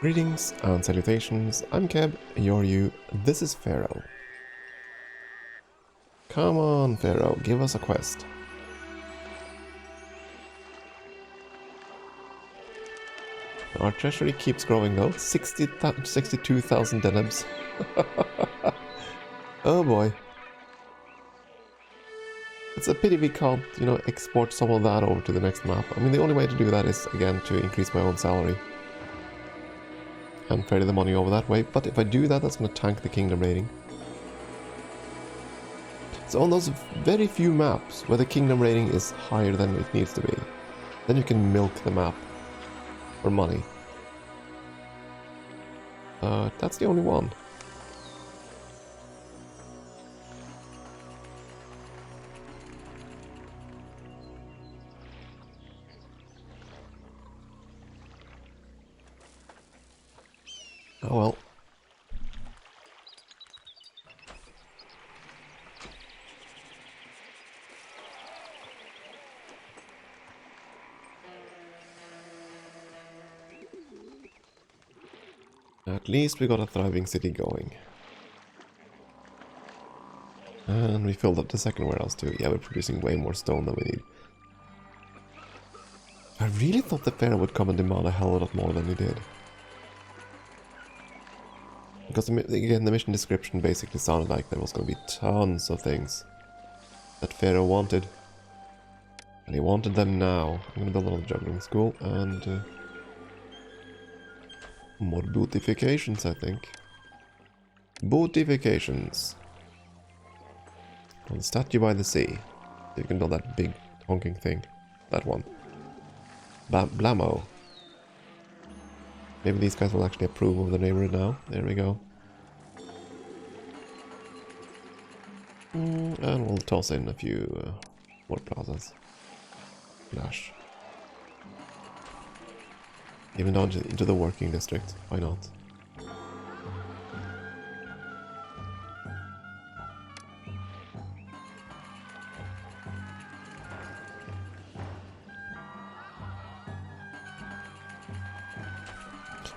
Greetings and salutations, I'm Keb, you're you, this is Pharaoh. Come on, Pharaoh, give us a quest. Our treasury keeps growing though, 62,000 denebs. Oh boy. It's a pity we can't, export some of that over to the next map. I mean, the only way to do that is, again, to increase my own salary. And ferry the money over that way, but if I do that, that's going to tank the kingdom rating. So on those very few maps where the kingdom rating is higher than it needs to be, then you can milk the map for money. That's the only one. Oh well. At least we got a thriving city going. And we filled up the second warehouse too. Yeah, we're producing way more stone than we need. I really thought the Pharaoh would come and demand a hell of a lot more than he did. Because again, the mission description basically sounded like there was going to be tons of things that Pharaoh wanted. And he wanted them now. I'm going to build another juggling school and more bootifications, I think. Bootifications. The statue by the sea. You can build that big honking thing. That one. Blammo. Maybe these guys will actually approve of the neighborhood now. There we go. And we'll toss in a few more plazas. Flash. Even down into the working district. Why not?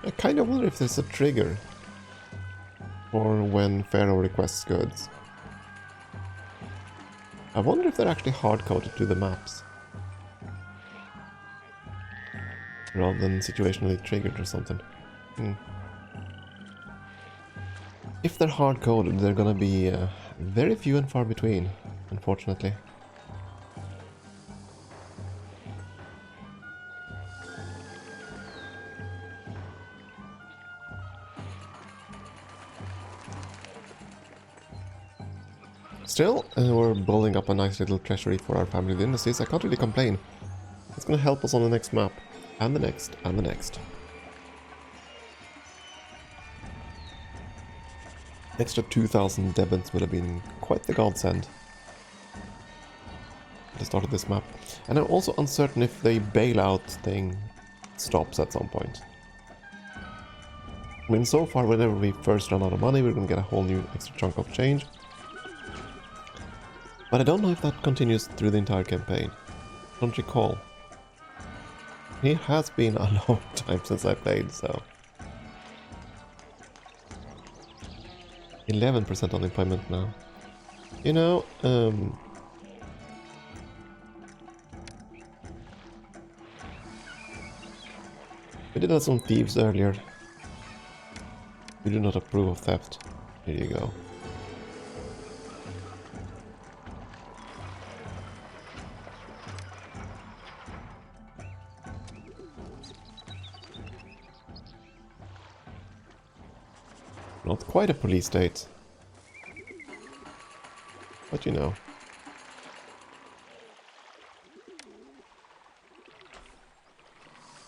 I kind of wonder if there's a trigger for when Pharaoh requests goods. I wonder if they're actually hard-coded to the maps. Rather than situationally triggered or something. If they're hard-coded, they're gonna be very few and far between, unfortunately. Still, we're building up a nice little treasury for our family dynasties. I can't really complain. It's gonna help us on the next map. And the next, and the next. Extra 2,000 debits would have been quite the godsend at the start of this map. And I'm also uncertain if the bailout thing stops at some point. I mean, so far, whenever we first run out of money, we're gonna get a whole new extra chunk of change. But I don't know if that continues through the entire campaign. Don't recall. It has been a long time since I played, so... 11% unemployment now. You know, we did have some thieves earlier. We do not approve of theft. Here you go. Not quite a police state. But you know.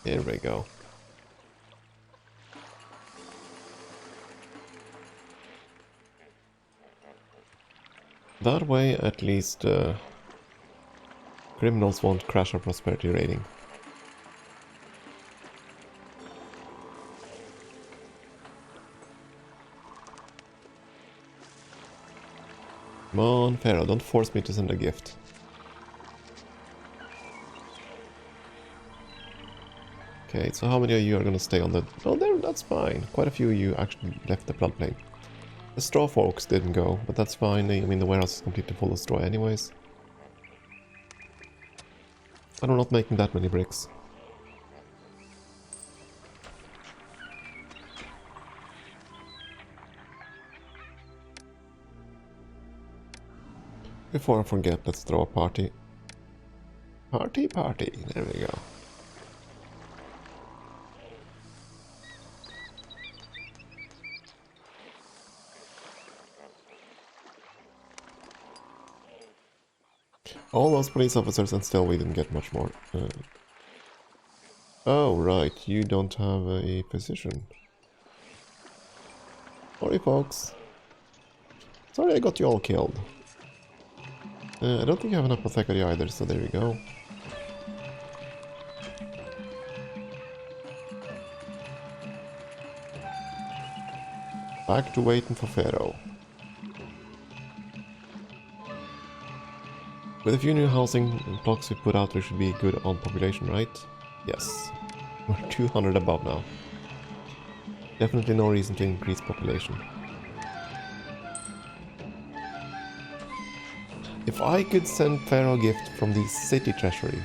Here we go. That way, at least, criminals won't crash our prosperity rating. Come on, Pharaoh, don't force me to send a gift. Okay, so how many of you are gonna stay on the... Oh, there, that's fine. Quite a few of you actually left the floodplain. The straw folks didn't go, but that's fine. I mean, the warehouse is completely full of straw anyways. And we're not making that many bricks. Before I forget, let's throw a party. Party, party. There we go. All those police officers and still we didn't get much more. Oh, right. You don't have a physician. Sorry, folks. Sorry I got you all killed. I don't think you have an apothecary either, so there you go. Back to waiting for Pharaoh. With a few new housing blocks we put out, we should be good on population, right? Yes. We're 200 above now. Definitely no reason to increase population. If I could send Pharaoh a gift from the city treasury,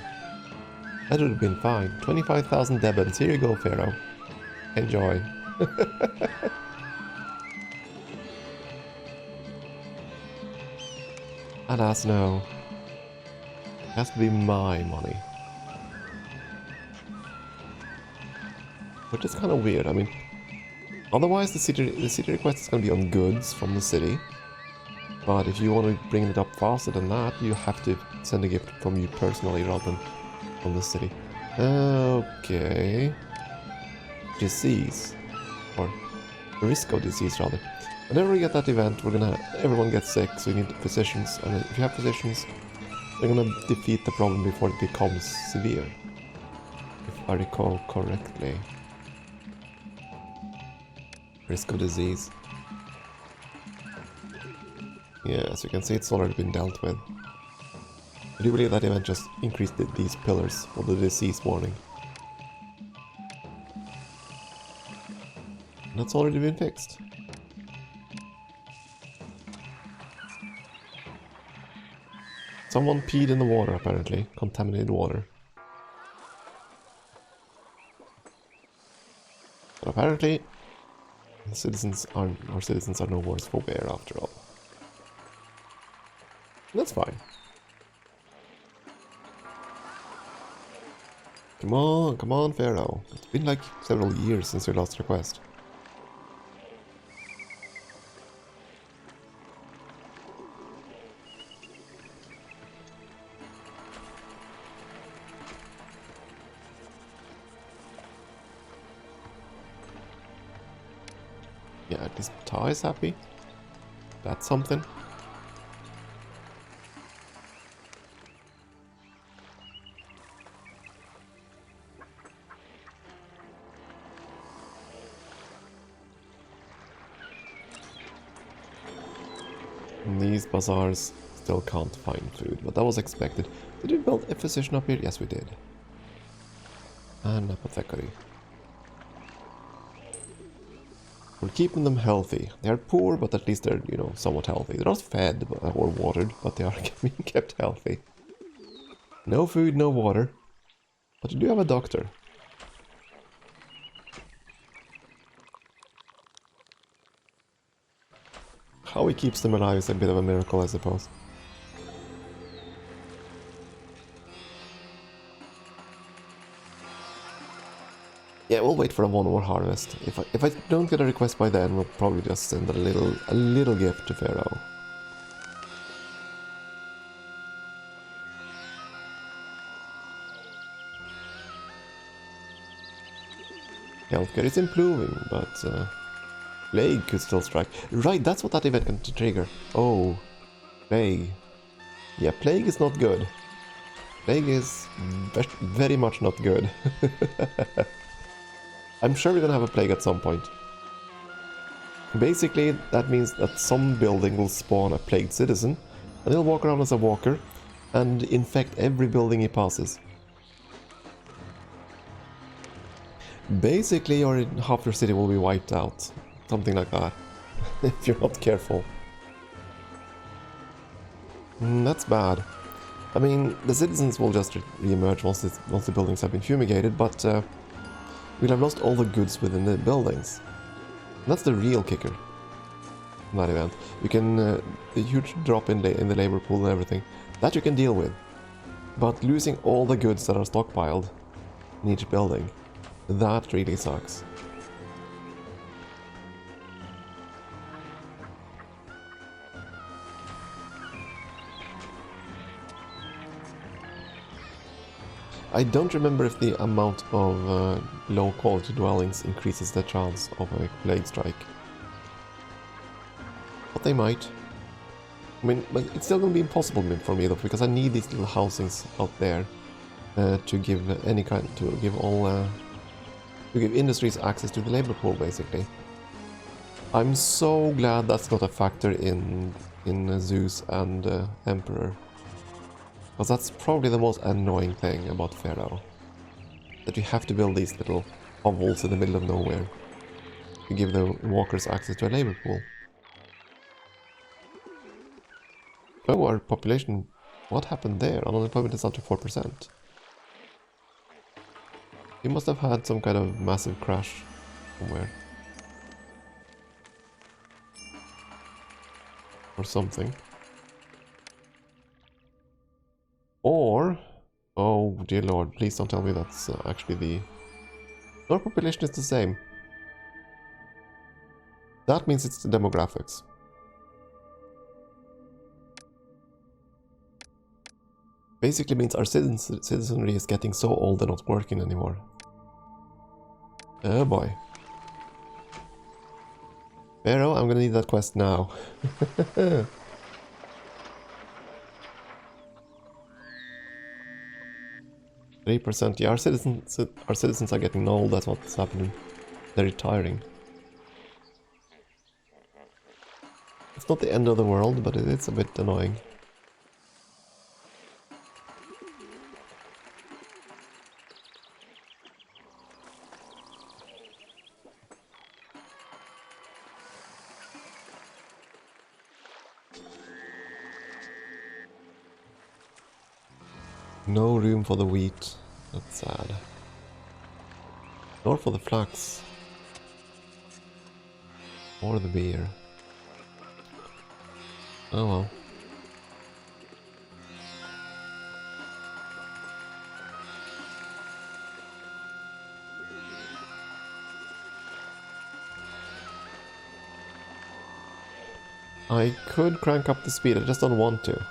that would have been fine. 25,000 debits. Here you go, Pharaoh. Enjoy. Alas, no. It has to be my money. Which is kind of weird. I mean, otherwise the city request is going to be on goods from the city. But if you want to bring it up faster than that, you have to send a gift from you personally rather than from the city. Okay. Disease. Or risk of disease, rather. Whenever we get that event, everyone gets sick, so you need physicians. And if you have physicians, they're gonna defeat the problem before it becomes severe. If I recall correctly. Risk of disease. Yeah, as you can see, it's already been dealt with. I do believe that event just increased these pillars for the disease warning. And that's already been fixed. Someone peed in the water, apparently. Contaminated water. But apparently, our citizens are no worse for wear after all. That's fine. Come on, Pharaoh. It's been like several years since your last request. Yeah, at least Ta is happy. That's something. These bazaars still can't find food, but that was expected. Did we build a physician up here? Yes, we did. And apothecary. We're keeping them healthy. They are poor, but at least they're, somewhat healthy. They're not fed or watered, but they are being kept healthy. No food, no water. But you do have a doctor. How he keeps them alive is a bit of a miracle, I suppose. Yeah, we'll wait for a 1 more harvest. If I don't get a request by then, we'll probably just send a little gift to Pharaoh. Healthcare is improving, but plague could still strike. Right, that's what that event can trigger. Oh, plague. Yeah, plague is not good. Plague is very much not good. I'm sure we're gonna have a plague at some point. Basically, that means that some building will spawn a plagued citizen, and he'll walk around as a walker, and infect every building he passes. Basically, half your city will be wiped out. Something like that. If you're not careful. That's bad. I mean, the citizens will just re-emerge once the buildings have been fumigated, but we'll have lost all the goods within the buildings. And that's the real kicker in that event. You can, the huge drop in the labor pool and everything, that you can deal with. But losing all the goods that are stockpiled in each building, that really sucks. I don't remember if the amount of low quality dwellings increases the chance of a plague strike. But they might. I mean, but it's still going to be impossible for me though, because I need these little housings out there to give industries access to the labor pool, basically. I'm so glad that's not a factor in Zeus and Emperor. Because that's probably the most annoying thing about Pharaoh. That you have to build these little hovels in the middle of nowhere to give the walkers access to a labor pool. Oh, our population... What happened there? Unemployment is up to 4%. You must have had some kind of massive crash somewhere. Or something. Or... Oh, dear lord, please don't tell me that's actually the... Our population is the same. That means it's the demographics. Basically means our citizenry is getting so old they're not working anymore. Oh boy. Pharaoh, I'm gonna need that quest now. 3%. Yeah, our citizens are getting old, that's what's happening. They're retiring. It's not the end of the world, but it's a bit annoying. No room for the wheat. That's sad. Nor for the flax. Or the beer. Oh well. I could crank up the speed, I just don't want to.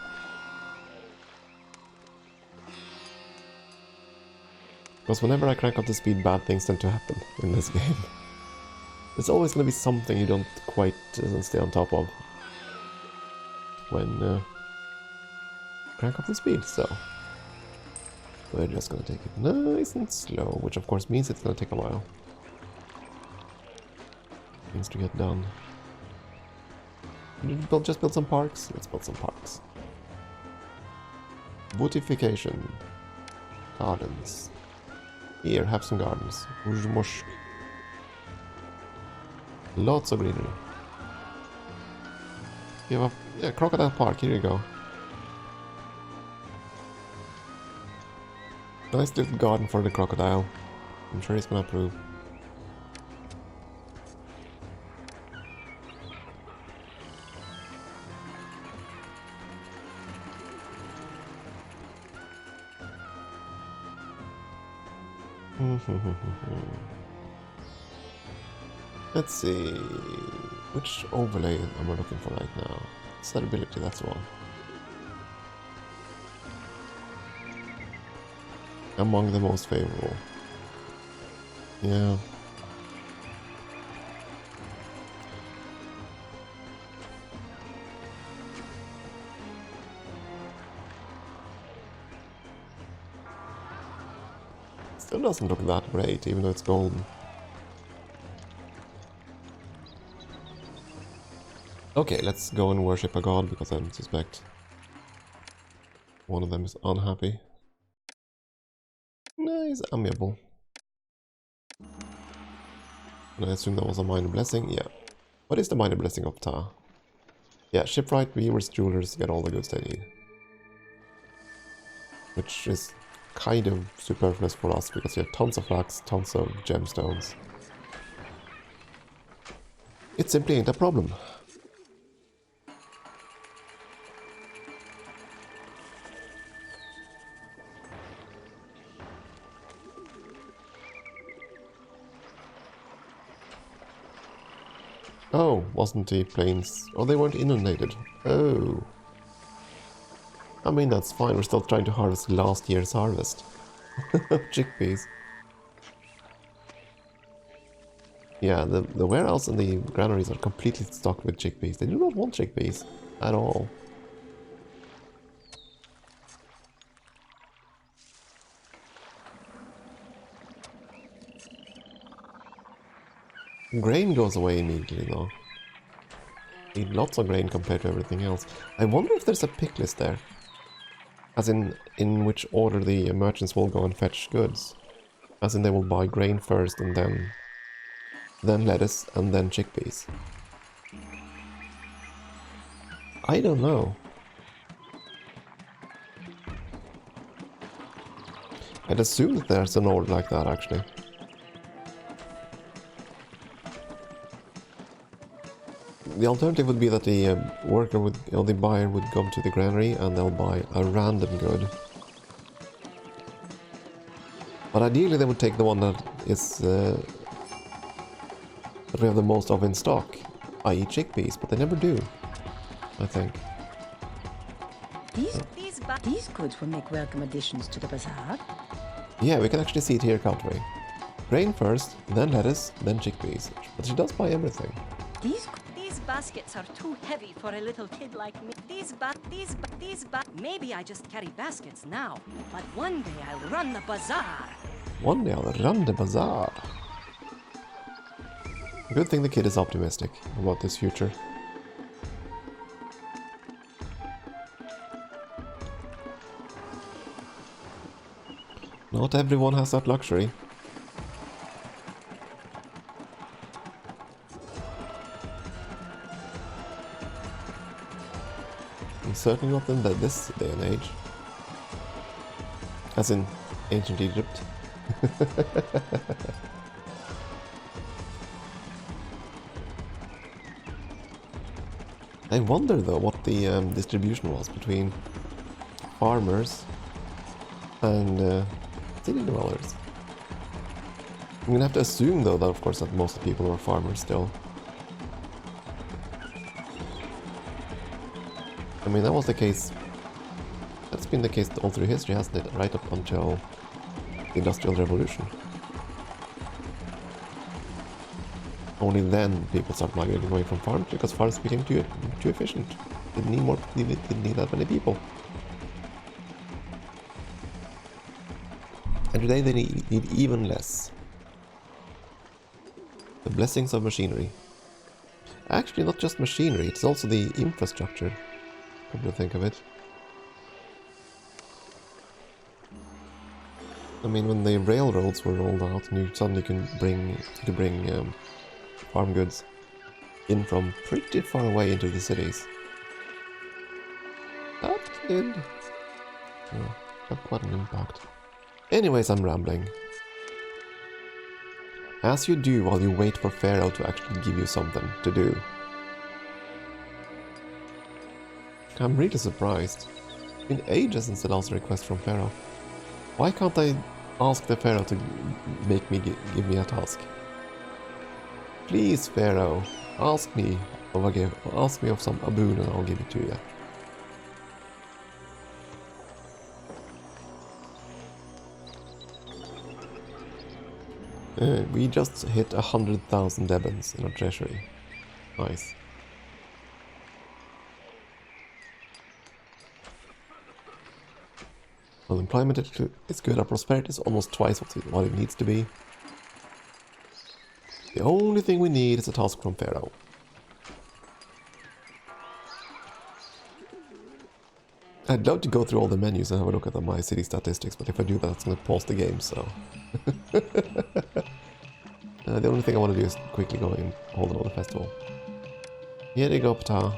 Because whenever I crank up the speed, bad things tend to happen in this game. There's always going to be something you don't quite stay on top of when crank up the speed, so we're just going to take it nice and slow, which of course means it's going to take a while. Things to get done. Just build some parks? Let's build some parks. Beautification. Gardens. Here, have some gardens. Lots of greenery. Yeah, Crocodile Park, here you go. Nice little garden for the crocodile. I'm sure he's gonna approve. Let's see, which overlay am I looking for right now? Setability, that's one. Among the most favorable. Yeah. Still doesn't look that great, even though it's golden. Okay, let's go and worship a god, because I suspect one of them is unhappy. No, he's amiable. And I assume that was a minor blessing. Yeah. What is the minor blessing of Ta? Yeah, shipwright, weavers, jewelers get all the goods they need. Which is kind of superfluous for us because we have tons of flax, tons of gemstones. It simply ain't a problem. Oh, wasn't the plains... Oh, they weren't inundated. Oh. I mean, that's fine. We're still trying to harvest last year's harvest. Chickpeas. Yeah, the warehouse and the granaries are completely stocked with chickpeas. They do not want chickpeas at all. Grain goes away immediately, though. Need lots of grain compared to everything else. I wonder if there's a pick list there. As in which order the merchants will go and fetch goods. As in they will buy grain first and then lettuce and then chickpeas. I don't know. I'd assume that there's an order like that, actually. The alternative would be that the worker would, or the buyer would come to the granary and they'll buy a random good. But ideally they would take the one that is that we have the most of in stock, i.e. chickpeas, but they never do, I think. These goods will make welcome additions to the bazaar. Yeah, we can actually see it here, can't we? Grain first, then lettuce, then chickpeas. But she does buy everything. These baskets are too heavy for a little kid like me. Maybe I just carry baskets now, but one day I'll run the bazaar. One day I'll run the bazaar. Good thing the kid is optimistic about this future. Not everyone has that luxury. And certainly not in this day and age. As in ancient Egypt. I wonder though what the distribution was between farmers and city dwellers. I'm gonna have to assume though that of course that most people are farmers still. I mean that was the case, that's been the case all through history, hasn't it? Right up until the Industrial Revolution. Only then people start migrating away from farms because farms became too efficient. Didn't need that many people. And today they need even less. The blessings of machinery. Actually, not just machinery, it's also the infrastructure. Come to think of it. I mean, when the railroads were rolled out, and you suddenly can bring farm goods in from pretty far away into the cities. That did have quite an impact. Anyways, I'm rambling. As you do while you wait for Pharaoh to actually give you something to do. I'm really surprised. It's been ages since the last request from Pharaoh. Why can't I ask the Pharaoh to make me give me a task? Please, Pharaoh, ask me of a gift. Ask me of some boon and I'll give it to you. We just hit 100,000 Debens in our treasury. Nice. Unemployment is good, our prosperity is almost twice what it needs to be. The only thing we need is a task from Pharaoh. I'd love to go through all the menus and have a look at my city statistics, but if I do that, it's going to pause the game, so... The only thing I want to do is quickly go and hold another festival. Here you go, Ptah.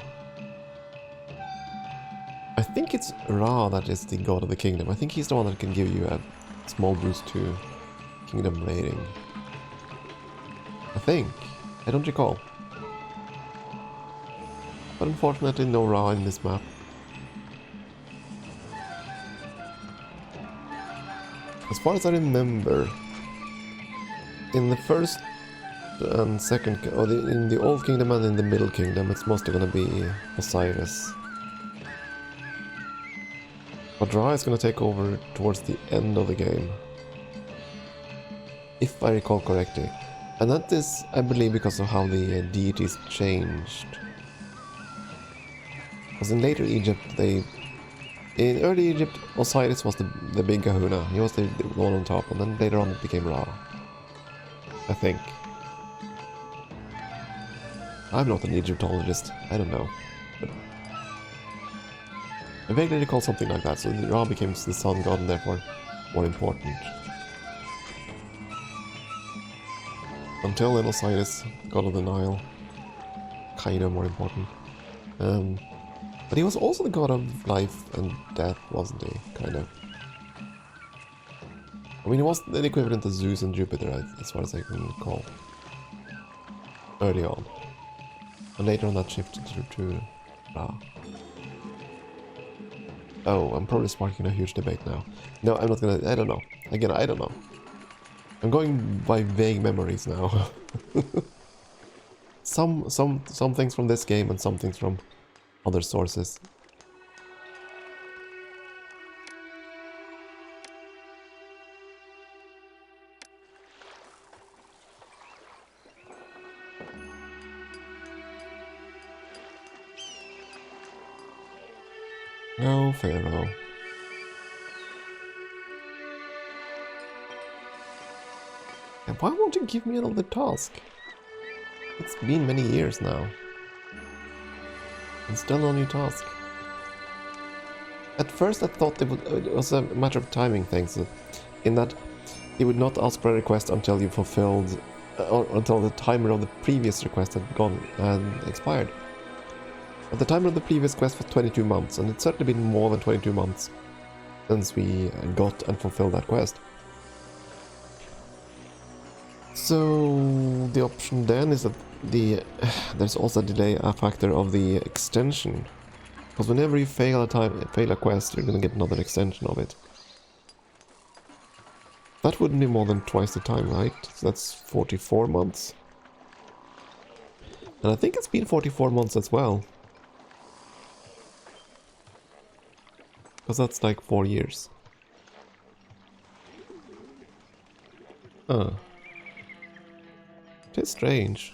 I think it's Ra that is the god of the kingdom. I think he's the one that can give you a small boost to kingdom rating. I think. I don't recall. But unfortunately no Ra in this map. As far as I remember, in the first and second, or in the Old Kingdom and in the Middle Kingdom, it's mostly gonna be Osiris. But Ra is gonna take over towards the end of the game, if I recall correctly. And that is, I believe, because of how the deities changed. Because in later Egypt, in early Egypt, Osiris was the big kahuna. He was the one on top, and then later on it became Ra. I think. I'm not an Egyptologist. I don't know. But I vaguely recall something like that, so Ra became the sun god and therefore more important. Until then, Osiris, god of the Nile, kind of more important. But he was also the god of life and death, wasn't he? Kind of. I mean, he was the equivalent to Zeus and Jupiter, as far as I can recall. Early on. And later on that shifted to Ra. Oh, I'm probably sparking a huge debate now. No, I'm not gonna... I don't know. Again, I don't know. I'm going by vague memories now. Some things from this game and some things from other sources. No, Pharaoh. And why won't you give me another task? It's been many years now. And still no new task. At first I thought it was a matter of timing things, in that it would not ask for a request until you fulfilled, or until the timer of the previous request had gone and expired. But the timer of the previous quest was 22 months, and it's certainly been more than 22 months since we got and fulfilled that quest. So the option then is that there's also a delay factor of the extension, because whenever you fail a quest, you're gonna get another extension of it. That wouldn't be more than twice the time, right? So that's 44 months. And I think it's been 44 months as well. Because that's like 4 years. Huh. It is strange.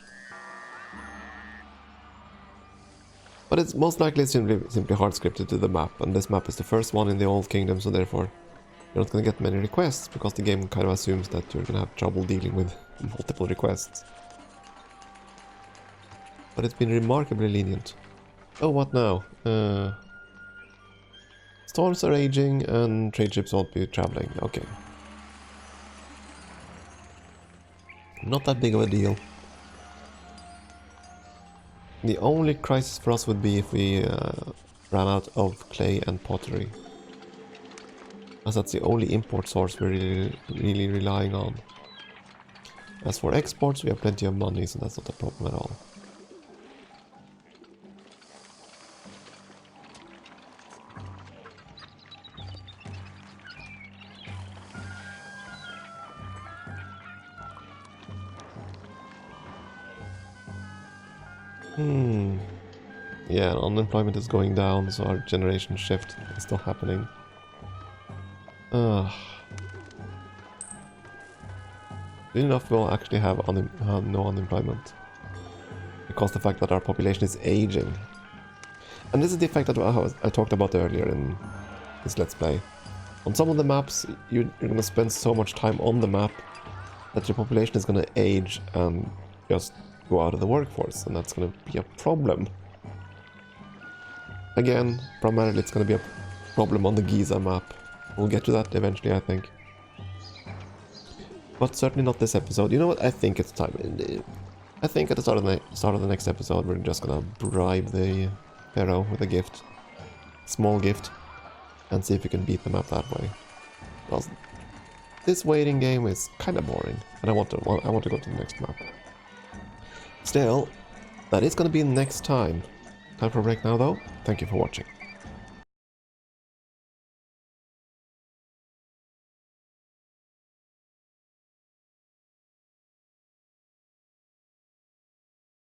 But it's most likely simply hard scripted to the map, and this map is the first one in the Old Kingdom, so therefore you're not going to get many requests, because the game kind of assumes that you're going to have trouble dealing with multiple requests. But it's been remarkably lenient. Oh, what now? Storms are raging and trade ships won't be traveling. Okay. Not that big of a deal. The only crisis for us would be if we ran out of clay and pottery, as that's the only import source we're really relying on. As for exports, we have plenty of money, so that's not a problem at all. Yeah, unemployment is going down, so our generation shift is still happening. Soon enough we'll actually have no unemployment, because the fact that our population is aging. And this is the effect that I talked about earlier in this Let's Play. On some of the maps, you're going to spend so much time on the map that your population is going to age and just go out of the workforce, and that's going to be a problem. Again, primarily it's going to be a problem on the Giza map. We'll get to that eventually, I think. But certainly not this episode. You know what? I think it's time. I think at the start of the next episode, we're just gonna bribe the Pharaoh with a gift, small gift, and see if we can beat them up that way. Because this waiting game is kind of boring, and I want to go to the next map. Still, that is gonna be next time. Time for a break now, though. Thank you for watching.